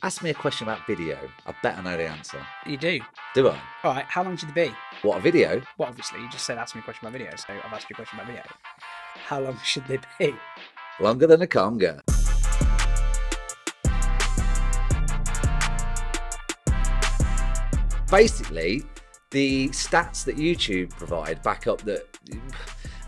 Ask me a question about video. I bet I know the answer. You do. Do I? All right. How long should they be? What, a video? Well, obviously, you just said ask me a question about video, so I've asked you a question about video. How long should they be? Longer than a conga. Basically, the stats that YouTube provide back up that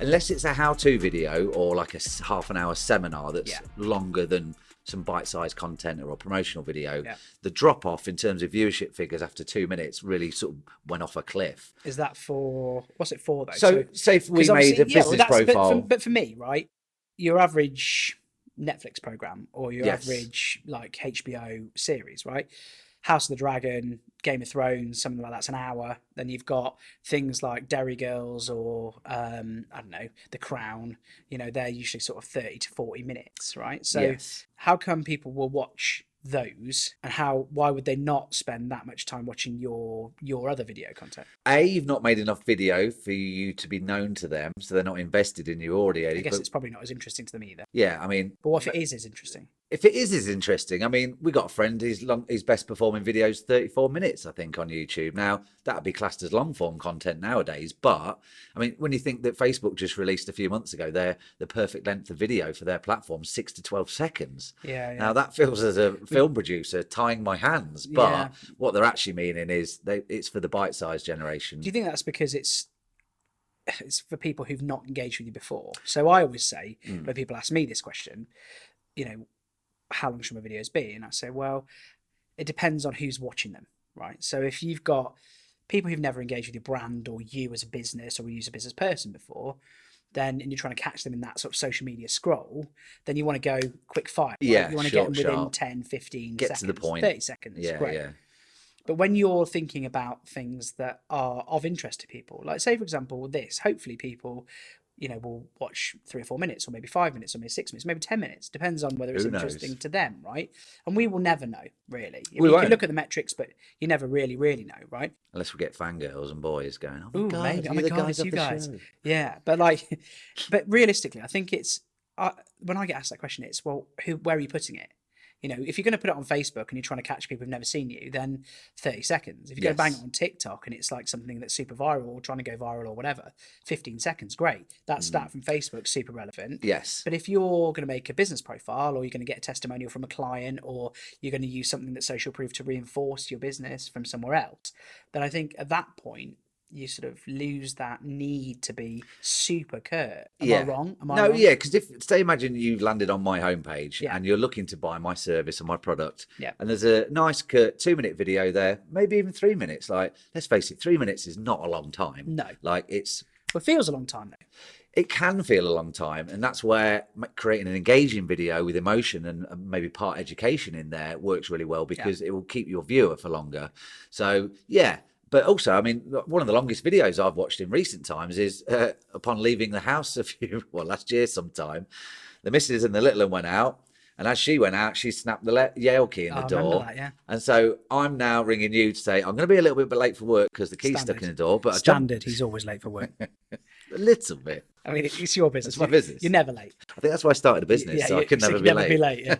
unless it's a how-to video or like a half an hour seminar that's longer than some bite-sized content or a promotional video, the drop-off in terms of viewership figures after 2 minutes really sort of went off a cliff. Is that for, what's it for though? So say if we made a business profile. But for me, right, your average Netflix program or your average like HBO series, right? House of the Dragon, Game of Thrones, something like that's an hour. Then you've got things like Derry Girls or I don't know, The Crown. You know, they're usually sort of 30 to 40 minutes, right? So how come people will watch those, and why would they not spend that much time watching your other video content? You've not made enough video for you to be known to them, so they're not invested in you already. I guess it's probably not as interesting to them either. Yeah, I mean, but what if it is interesting? If it is interesting, I mean, we got a friend, his best performing videos 34 minutes, I think, on YouTube. Now, that would be classed as long form content nowadays. But, I mean, when you think that Facebook just released a few months ago, the perfect length of video for their platform, 6 to 12 seconds. Yeah. Now, that feels as a film producer tying my hands. But what they're actually meaning is it's for the bite-sized generation. Do you think that's because it's for people who've not engaged with you before? So I always say, when people ask me this question, you know, how long should my videos be? And I say, well, it depends on who's watching them, right? So if you've got people who've never engaged with your brand or you as a business or you as a business person before, and you're trying to catch them in that sort of social media scroll, then you want to go quick fire. Right? Yeah, you want to get them within 10, 15 get seconds. To the point. 30 seconds. Yeah, great. yeah. But when you're thinking about things that are of interest to people, like say, for example, hopefully people, you know, will watch 3 or 4 minutes or maybe 5 minutes or maybe 6 minutes, maybe 10 minutes. Depends on whether it's interesting to them, right? And we will never know, really. You can look at the metrics, but you never really know, right? Unless we get fangirls and boys going, oh my God, maybe. you're the guys of the show. Yeah, but but realistically, I think it's, when I get asked that question, it's, well, where are you putting it? You know, if you're going to put it on Facebook and you're trying to catch people who've never seen you, then 30 seconds. If you're going to bang it on TikTok and it's like something that's super viral or trying to go viral or whatever, 15 seconds, great. That stat from Facebook, super relevant. Yes. But if you're going to make a business profile or you're going to get a testimonial from a client or you're going to use something that's social proof to reinforce your business from somewhere else, then I think at that point, you sort of lose that need to be super curt. Am I wrong? No, yeah, because say imagine you landed on my homepage and you're looking to buy my service or my product, and there's a nice curt 2-minute video there, maybe even 3 minutes. Like, let's face it, 3 minutes is not a long time. No. Like, it feels a long time though. It can feel a long time, and that's where creating an engaging video with emotion and maybe part education in there works really well, because it will keep your viewer for longer. So, yeah. But also, I mean, one of the longest videos I've watched in recent times is upon leaving the house last year sometime, the missus and the little one went out. And as she went out, she snapped the Yale key in the door. I remember that, And so I'm now ringing you to say, I'm going to be a little bit late for work because the key's stuck in the door. But he's always late for work. A little bit. I mean, it's your business. It's my business. You're never late. I think that's why I started a business, so I could never be late. Yeah.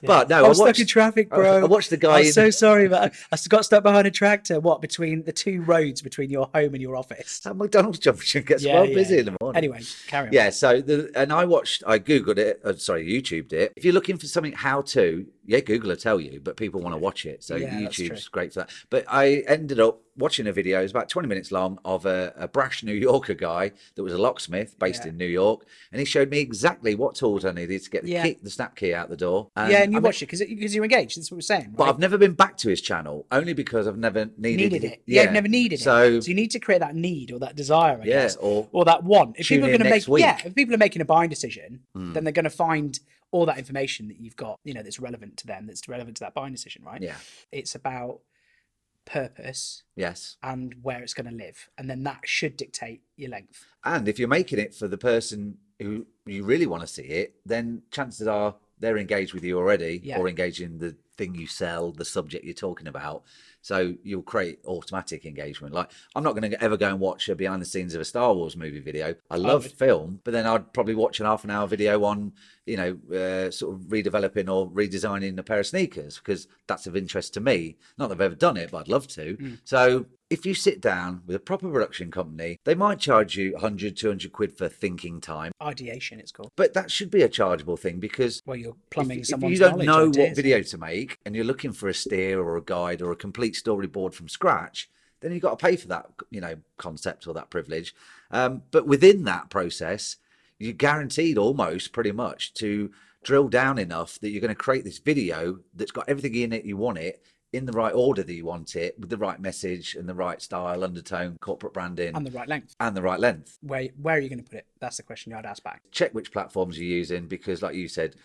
But no, I was stuck in traffic, bro. I watched the guy. I'm so sorry, but I got stuck behind a tractor. Between the 2 roads between your home and your office? That McDonald's junction gets busy in the morning. Anyway, carry on. Yeah, so I Googled it. YouTubed it. If you're looking for something how to, Google will tell you, but people want to watch it. So YouTube's great for that. But I ended up watching a video, it was about 20 minutes long, of a brash New Yorker guy that was a locksmith based in New York, and he showed me exactly what tools I needed to get the snap key out the door. And you watched it because you're engaged. That's what we're saying. Right? But I've never been back to his channel, only because I've never needed it. You've never needed it. So you need to create that need or that desire, I guess, or that want. If people are going to make, week. if people are making a buying decision, then they're going to find all that information that you've got, that's relevant to them, that's relevant to that buying decision, right? Yeah. It's about purpose, and where it's going to live, and then that should dictate your length. And if you're making it for the person who you really want to see it, then chances are they're engaged with you already, or engaged in the thing you sell, the subject you're talking about. So you'll create automatic engagement. Like, I'm not going to ever go and watch a behind the scenes of a Star Wars movie video. I love film, but then I'd probably watch an half an hour video on, sort of redeveloping or redesigning a pair of sneakers, because that's of interest to me. Not that I've ever done it, but I'd love to. So if you sit down with a proper production company, they might charge you 100, 200 quid for thinking time. Ideation, it's called. But that should be a chargeable thing, because you're plumbing someone's if you don't know ideas, what video to make and you're looking for a steer or a guide or a complete storyboard from scratch, then you've got to pay for that, concept or that privilege. But within that process, you're guaranteed almost pretty much to drill down enough that you're going to create this video that's got everything in it you want it, in the right order that you want it, with the right message and the right style, undertone, corporate branding. And the right length. Where are you going to put it? That's the question I'd ask back. Check which platforms you're using, because like you said,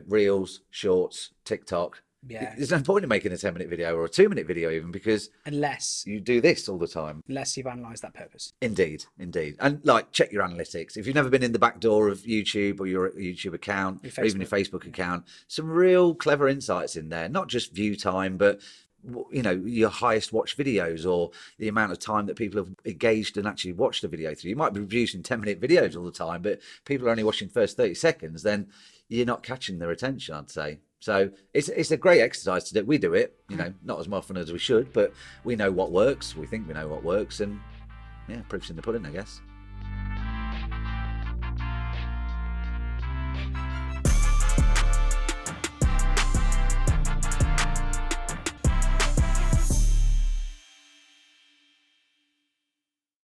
Reels, Shorts, TikTok. Yeah. There's no point in making a 10-minute video or a 2-minute video even, because unless you do this all the time. Unless you've analysed that purpose. Indeed. And check your analytics. If you've never been in the back door of YouTube or your YouTube account, or even your Facebook account, some real clever insights in there. Not just view time, but your highest watched videos, or the amount of time that people have engaged and actually watched a video through. You might be producing 10-minute videos all the time, but people are only watching the first 30 seconds, then you're not catching their attention, I'd say. So it's a great exercise to do. We do it, not as often as we should, but we know what works. We think we know what works, and proof's in the pudding, I guess.